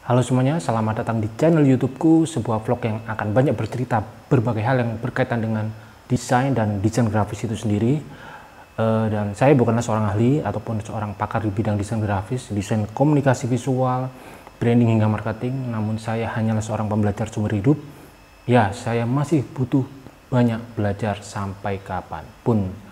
Halo semuanya, selamat datang di channel YouTubeku, sebuah vlog yang akan banyak bercerita berbagai hal yang berkaitan dengan desain dan desain grafis itu sendiri. Dan saya bukanlah seorang ahli ataupun seorang pakar di bidang desain grafis, desain komunikasi visual, branding hingga marketing, namun saya hanyalah seorang pembelajar seumur hidup. Ya, saya masih butuh banyak belajar sampai kapanpun.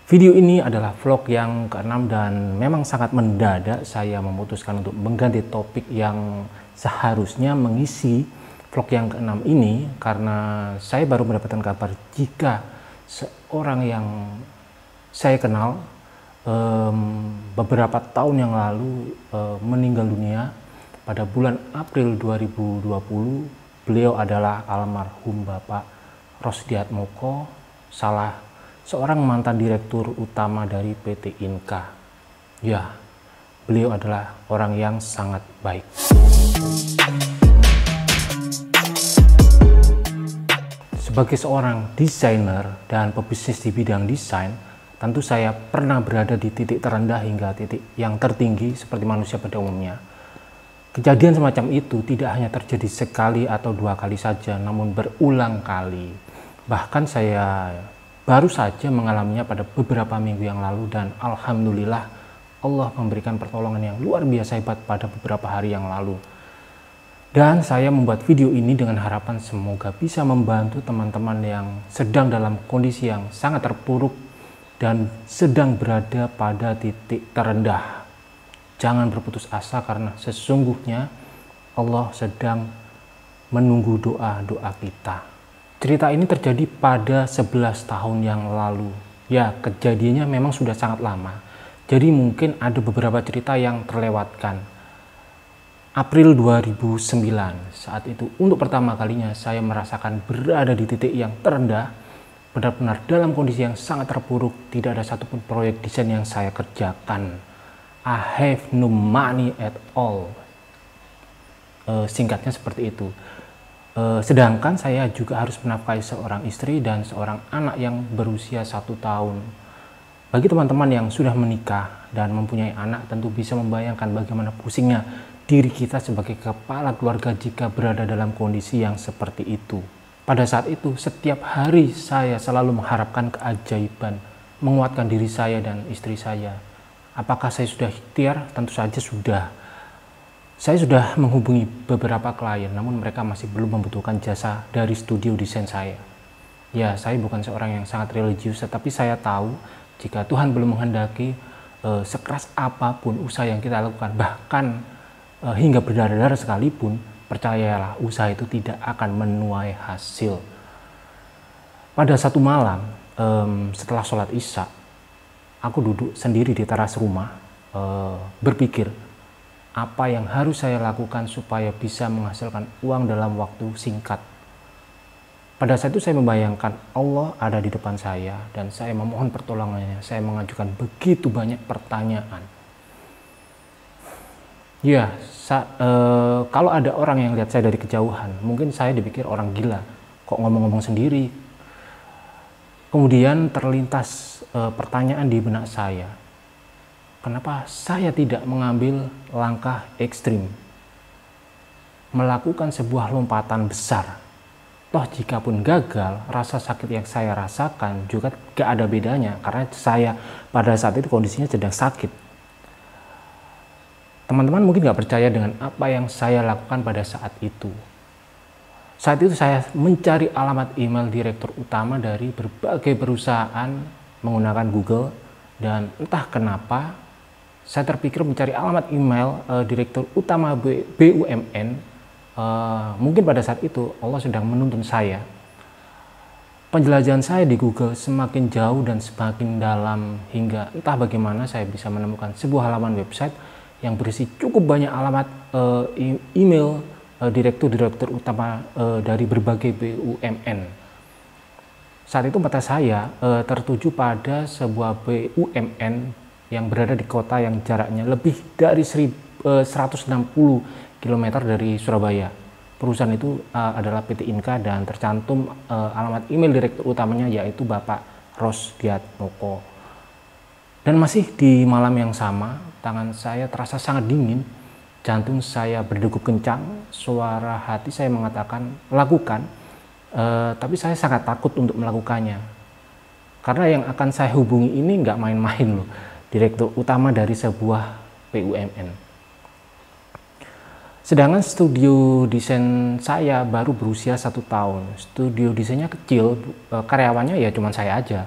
Video ini adalah vlog yang ke-6 dan memang sangat mendadak saya memutuskan untuk mengganti topik yang seharusnya mengisi vlog yang ke-6 ini, karena saya baru mendapatkan kabar jika seorang yang saya kenal beberapa tahun yang lalu meninggal dunia pada bulan April 2020. Beliau adalah almarhum Bapak Rosdiat Moko, seorang mantan direktur utama dari PT Inka. Ya, beliau adalah orang yang sangat baik. Sebagai seorang desainer dan pebisnis di bidang desain, tentu saya pernah berada di titik terendah hingga titik yang tertinggi seperti manusia pada umumnya. Kejadian semacam itu tidak hanya terjadi sekali atau dua kali saja, namun berulang kali. Bahkan saya baru saja mengalaminya pada beberapa minggu yang lalu, dan alhamdulillah Allah memberikan pertolongan yang luar biasa hebat pada beberapa hari yang lalu. Dan saya membuat video ini dengan harapan semoga bisa membantu teman-teman yang sedang dalam kondisi yang sangat terpuruk dan sedang berada pada titik terendah. Jangan berputus asa, karena sesungguhnya Allah sedang menunggu doa-doa kita. Cerita ini terjadi pada 11 tahun yang lalu. Ya, kejadiannya memang sudah sangat lama. Jadi mungkin ada beberapa cerita yang terlewatkan. April 2009, saat itu untuk pertama kalinya saya merasakan berada di titik yang terendah. Benar-benar dalam kondisi yang sangat terpuruk, tidak ada satupun proyek desain yang saya kerjakan. I have no money at all. Singkatnya seperti itu. Sedangkan saya juga harus menafkahi seorang istri dan seorang anak yang berusia 1 tahun. Bagi teman-teman yang sudah menikah dan mempunyai anak, tentu bisa membayangkan bagaimana pusingnya diri kita sebagai kepala keluarga jika berada dalam kondisi yang seperti itu. Pada saat itu, setiap hari saya selalu mengharapkan keajaiban, menguatkan diri saya dan istri saya. Apakah saya sudah ikhtiar? Tentu saja sudah. Saya sudah menghubungi beberapa klien, namun mereka masih belum membutuhkan jasa dari studio desain saya. Ya, saya bukan seorang yang sangat religius, tetapi saya tahu jika Tuhan belum menghendaki, sekeras apapun usaha yang kita lakukan, bahkan hingga berdarah-darah sekalipun, percayalah usaha itu tidak akan menuai hasil. Pada satu malam, setelah sholat Isya, aku duduk sendiri di teras rumah, berpikir, apa yang harus saya lakukan supaya bisa menghasilkan uang dalam waktu singkat. Pada saat itu saya membayangkan Allah ada di depan saya dan saya memohon pertolongannya. Saya mengajukan begitu banyak pertanyaan. Ya, kalau ada orang yang lihat saya dari kejauhan, mungkin saya dipikir orang gila, kok ngomong-ngomong sendiri. Kemudian terlintas pertanyaan di benak saya. Kenapa saya tidak mengambil langkah ekstrim, melakukan sebuah lompatan besar? Toh jika pun gagal, rasa sakit yang saya rasakan juga gak ada bedanya, karena saya pada saat itu kondisinya sedang sakit. Teman-teman mungkin gak percaya dengan apa yang saya lakukan pada saat itu. Saat itu saya mencari alamat email direktur utama dari berbagai perusahaan menggunakan Google, dan entah kenapa saya terpikir mencari alamat email direktur utama BUMN. Mungkin pada saat itu Allah sedang menuntun saya. Penjelajahan saya di Google semakin jauh dan semakin dalam, hingga entah bagaimana saya bisa menemukan sebuah halaman website yang berisi cukup banyak alamat email direktur-direktur utama dari berbagai BUMN. Saat itu mata saya tertuju pada sebuah BUMN yang berada di kota yang jaraknya lebih dari 160 km dari Surabaya. Perusahaan itu adalah PT Inka dan tercantum alamat email direktur utamanya yaitu Bapak Rosdiat Moko. Dan masih di malam yang sama, tangan saya terasa sangat dingin Jantung saya berdegup kencang, suara hati saya mengatakan lakukan, tapi saya sangat takut untuk melakukannya. Karena yang akan saya hubungi ini nggak main-main loh, direktur utama dari sebuah BUMN. Sedangkan studio desain saya baru berusia 1 tahun. Studio desainnya kecil, karyawannya ya cuma saya aja.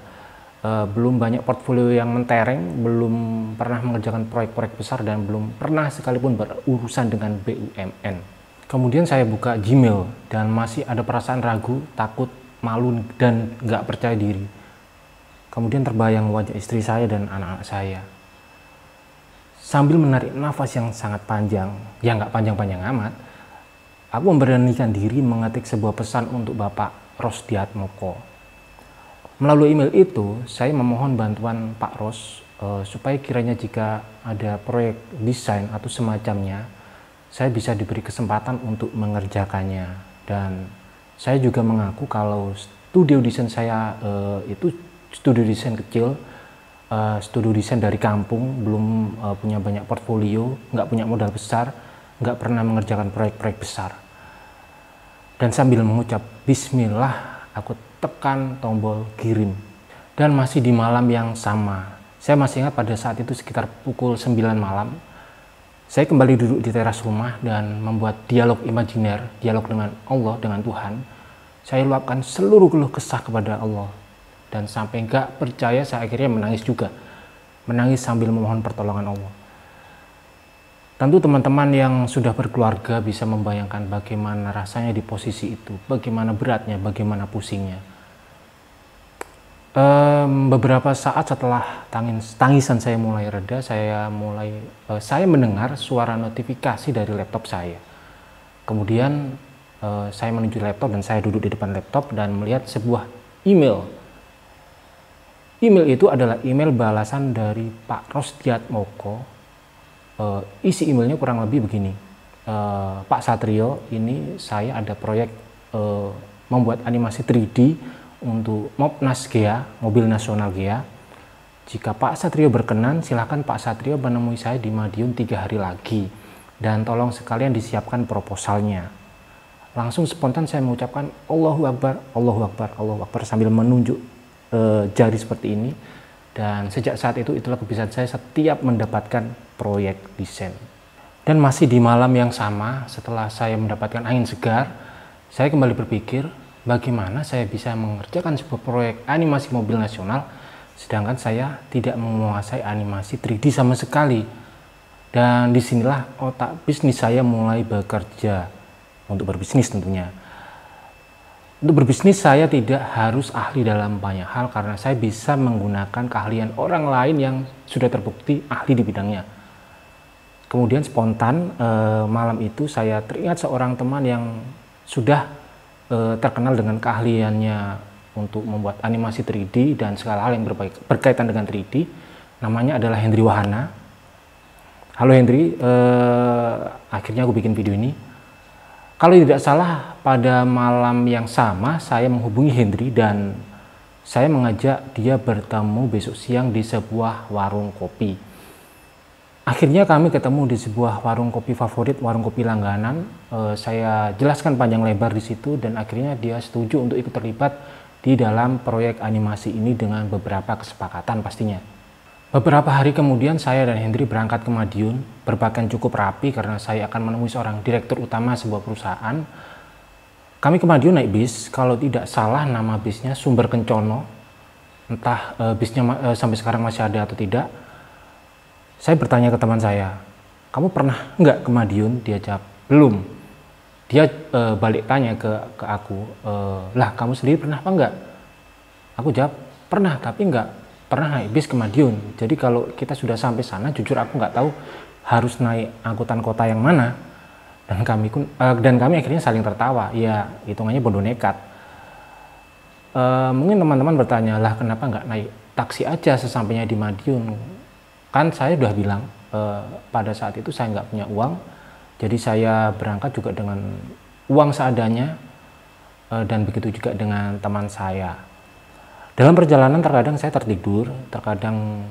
Belum banyak portfolio yang mentereng, belum pernah mengerjakan proyek-proyek besar, dan belum pernah sekalipun berurusan dengan BUMN. Kemudian saya buka Gmail dan masih ada perasaan ragu, takut, malu, dan nggak percaya diri. Kemudian terbayang wajah istri saya dan anak-anak saya. Sambil menarik nafas yang sangat panjang, ya nggak panjang-panjang amat, aku memberanikan diri mengetik sebuah pesan untuk Bapak Rosdiatmoko. Melalui email itu, saya memohon bantuan Pak Ros supaya kiranya jika ada proyek desain atau semacamnya, saya bisa diberi kesempatan untuk mengerjakannya. Dan saya juga mengaku kalau studio desain saya itu studio desain kecil, studio desain dari kampung, belum punya banyak portfolio, nggak punya modal besar, nggak pernah mengerjakan proyek-proyek besar. Dan sambil mengucap Bismillah, aku tekan tombol kirim. Dan masih di malam yang sama, saya masih ingat pada saat itu sekitar pukul 9 malam, saya kembali duduk di teras rumah dan membuat dialog imajiner, dialog dengan Allah, dengan Tuhan. Saya luapkan seluruh keluh kesah kepada Allah. Dan sampai nggak percaya, saya akhirnya menangis juga. Menangis sambil memohon pertolongan Allah. Tentu teman-teman yang sudah berkeluarga bisa membayangkan bagaimana rasanya di posisi itu. Bagaimana beratnya, bagaimana pusingnya. Beberapa saat setelah tangisan saya mulai reda, saya mendengar suara notifikasi dari laptop saya. Kemudian saya menuju laptop dan saya duduk di depan laptop dan melihat sebuah email. Email itu adalah email balasan dari Pak Rosdiatmoko. Isi emailnya kurang lebih begini. Pak Satrio, ini saya ada proyek membuat animasi 3D untuk Mopnas GEA, Mobil Nasional GEA. Jika Pak Satrio berkenan, silakan Pak Satrio menemui saya di Madiun 3 hari lagi. Dan tolong sekalian disiapkan proposalnya. Langsung spontan saya mengucapkan Allahu Akbar, Allahu Akbar, Allahu Akbar sambil menunjuk jari seperti ini. Dan sejak saat itu, itulah kebiasaan saya setiap mendapatkan proyek desain. Dan masih di malam yang sama, setelah saya mendapatkan angin segar, saya kembali berpikir bagaimana saya bisa mengerjakan sebuah proyek animasi mobil nasional sedangkan saya tidak menguasai animasi 3D sama sekali. Dan disinilah otak bisnis saya mulai bekerja, untuk berbisnis tentunya. Untuk berbisnis saya tidak harus ahli dalam banyak hal karena saya bisa menggunakan keahlian orang lain yang sudah terbukti ahli di bidangnya. Kemudian spontan malam itu saya teringat seorang teman yang sudah terkenal dengan keahliannya untuk membuat animasi 3D dan segala hal yang berkaitan dengan 3D. Namanya adalah Hendry Wahana. Halo Hendry, akhirnya aku bikin video ini. Kalau tidak salah, pada malam yang sama saya menghubungi Hendry dan saya mengajak dia bertemu besok siang di sebuah warung kopi. Akhirnya kami ketemu di sebuah warung kopi favorit, warung kopi langganan. Saya jelaskan panjang lebar di situ dan akhirnya dia setuju untuk ikut terlibat di dalam proyek animasi ini dengan beberapa kesepakatan pastinya. Beberapa hari kemudian saya dan Hendry berangkat ke Madiun, berpakaian cukup rapi karena saya akan menemui seorang direktur utama sebuah perusahaan. Kami ke Madiun naik bis, kalau tidak salah nama bisnya Sumber Kencono, entah bisnya sampai sekarang masih ada atau tidak. Saya bertanya ke teman saya, kamu pernah nggak ke Madiun? Dia jawab, belum. Dia balik tanya ke aku, lah kamu sendiri pernah apa enggak? Aku jawab, pernah tapi nggak pernah naik bis ke Madiun. Jadi kalau kita sudah sampai sana, jujur aku nggak tahu harus naik angkutan kota yang mana. Dan kami akhirnya saling tertawa. Ya hitungannya bodoh nekat. Mungkin teman-teman bertanya, lah kenapa nggak naik taksi aja sesampainya di Madiun? Kan saya udah bilang pada saat itu saya nggak punya uang. Jadi saya berangkat juga dengan uang seadanya. Dan begitu juga dengan teman saya. Dalam perjalanan terkadang saya tertidur, terkadang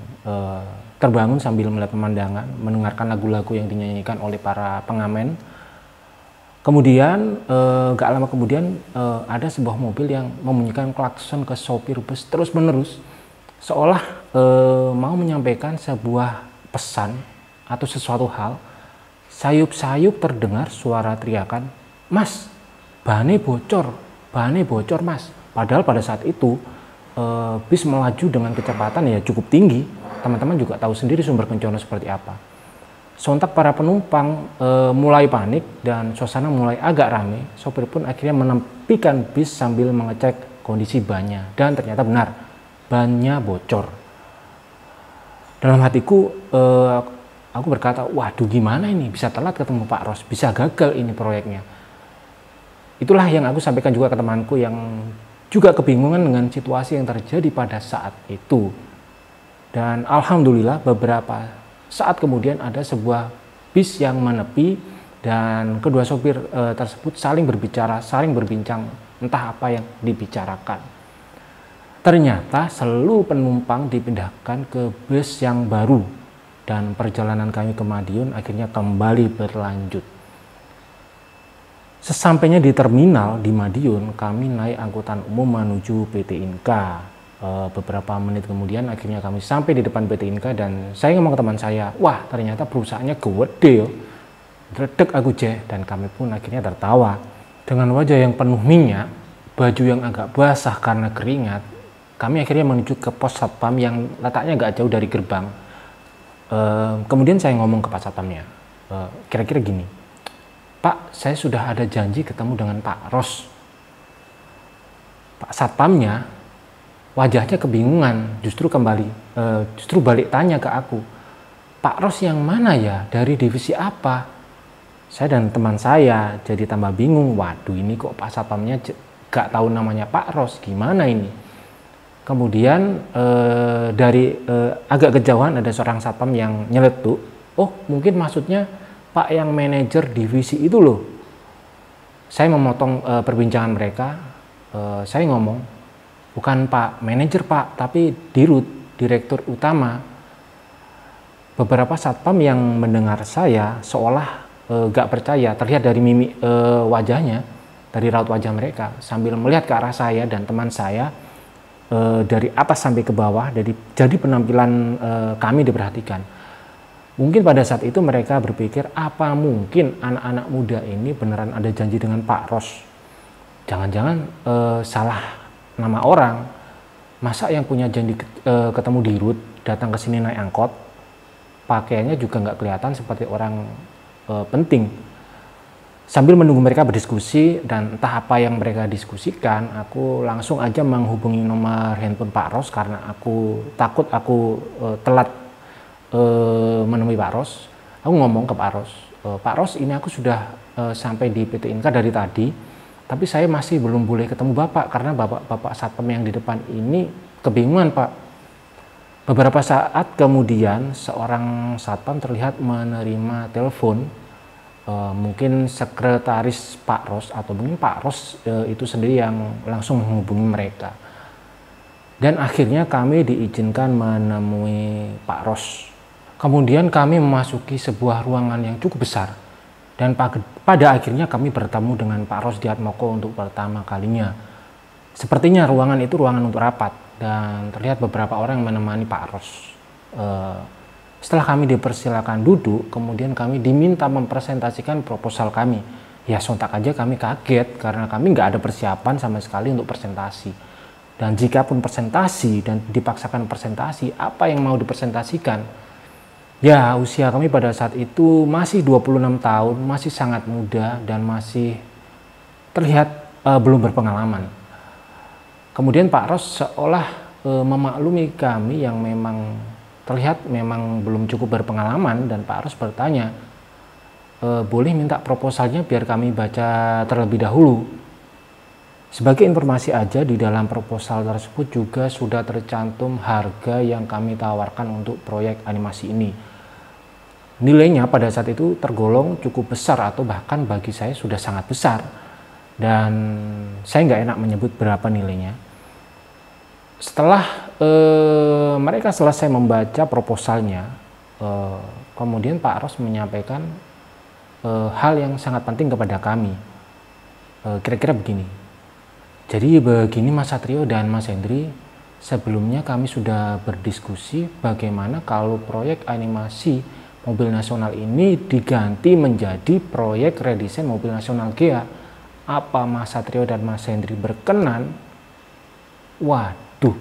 terbangun sambil melihat pemandangan, mendengarkan lagu-lagu yang dinyanyikan oleh para pengamen. Kemudian gak lama kemudian ada sebuah mobil yang membunyikan klakson ke sopir bus terus-menerus, seolah mau menyampaikan sebuah pesan atau sesuatu hal. Sayup-sayup terdengar suara teriakan, "Mas, bannya bocor mas." Padahal pada saat itu bis melaju dengan kecepatan ya cukup tinggi. Teman-teman juga tahu sendiri sumber bencana seperti apa. Sontak para penumpang mulai panik dan suasana mulai agak ramai. Sopir pun akhirnya menepikan bis sambil mengecek kondisi bannya, dan ternyata benar, bannya bocor. Dalam hatiku aku berkata, waduh gimana ini, bisa telat ketemu Pak Ros, bisa gagal ini proyeknya. Itulah yang aku sampaikan juga ke temanku yang juga kebingungan dengan situasi yang terjadi pada saat itu. Dan alhamdulillah beberapa saat kemudian ada sebuah bis yang menepi dan kedua sopir tersebut saling berbicara, saling berbincang entah apa yang dibicarakan. Ternyata seluruh penumpang dipindahkan ke bus yang baru dan perjalanan kami ke Madiun akhirnya kembali berlanjut. Sesampainya di terminal di Madiun, kami naik angkutan umum menuju PT Inka. Beberapa menit kemudian akhirnya kami sampai di depan PT Inka dan saya ngomong ke teman saya, wah ternyata perusahaannya gede yo. Dredeg aku dan kami pun akhirnya tertawa. Dengan wajah yang penuh minyak, baju yang agak basah karena keringat, kami akhirnya menuju ke pos satpam yang letaknya agak jauh dari gerbang. Kemudian saya ngomong ke Pak Satpamnya, kira-kira gini, Pak, saya sudah ada janji ketemu dengan Pak Ros. Pak Satpamnya wajahnya kebingungan, justru balik tanya ke aku, Pak Ros yang mana ya, dari divisi apa? Saya dan teman saya jadi tambah bingung, waduh ini kok Pak Satpamnya gak tahu namanya Pak Ros, gimana ini? Kemudian dari agak kejauhan ada seorang satpam yang nyeletuk, oh mungkin maksudnya Pak yang manajer divisi itu loh. Saya memotong perbincangan mereka, saya ngomong, bukan Pak manajer Pak, tapi Dirut, direktur utama. Beberapa satpam yang mendengar saya seolah gak percaya, terlihat dari mimik wajahnya, dari raut wajah mereka, sambil melihat ke arah saya dan teman saya, dari atas sampai ke bawah, jadi penampilan kami diperhatikan. Mungkin pada saat itu mereka berpikir, apa mungkin anak-anak muda ini beneran ada janji dengan Pak Ros? Jangan-jangan salah nama orang. Masa yang punya janji ketemu Dirut datang ke sini naik angkot, pakaiannya juga nggak kelihatan seperti orang penting. Sambil menunggu mereka berdiskusi dan entah apa yang mereka diskusikan, aku langsung aja menghubungi nomor handphone Pak Ros karena aku takut aku telat menemui Pak Ros. Aku ngomong ke Pak Ros, Pak Ros ini aku sudah sampai di PT Inka dari tadi, tapi saya masih belum boleh ketemu Bapak karena Bapak Satpam yang di depan ini kebingungan Pak. Beberapa saat kemudian seorang Satpam terlihat menerima telepon. Mungkin sekretaris Pak Ros atau mungkin Pak Ros itu sendiri yang langsung menghubungi mereka. Dan akhirnya kami diizinkan menemui Pak Ros. Kemudian kami memasuki sebuah ruangan yang cukup besar. Dan pada akhirnya kami bertemu dengan Pak Ros Diatmoko untuk pertama kalinya. Sepertinya ruangan itu ruangan untuk rapat dan terlihat beberapa orang yang menemani Pak Ros. Setelah kami dipersilakan duduk, kemudian kami diminta mempresentasikan proposal kami. Ya sontak aja kami kaget karena kami nggak ada persiapan sama sekali untuk presentasi. Dan jika pun presentasi dan dipaksakan presentasi, apa yang mau dipresentasikan? Ya usia kami pada saat itu masih 26 tahun, masih sangat muda dan masih terlihat belum berpengalaman. Kemudian Pak Ros seolah memaklumi kami yang memang terlihat memang belum cukup berpengalaman dan Pak Ros bertanya, boleh minta proposalnya biar kami baca terlebih dahulu. Sebagai informasi aja, di dalam proposal tersebut juga sudah tercantum harga yang kami tawarkan untuk proyek animasi ini. Nilainya pada saat itu tergolong cukup besar atau bahkan bagi saya sudah sangat besar. Dan saya nggak enak menyebut berapa nilainya. Setelah mereka selesai membaca proposalnya, kemudian Pak Ros menyampaikan hal yang sangat penting kepada kami. Kira-kira begini. Jadi begini Mas Satrio dan Mas Hendri, sebelumnya kami sudah berdiskusi bagaimana kalau proyek animasi mobil nasional ini diganti menjadi proyek redesain mobil nasional GEA. Apa Mas Satrio dan Mas Hendri berkenan? Waduh,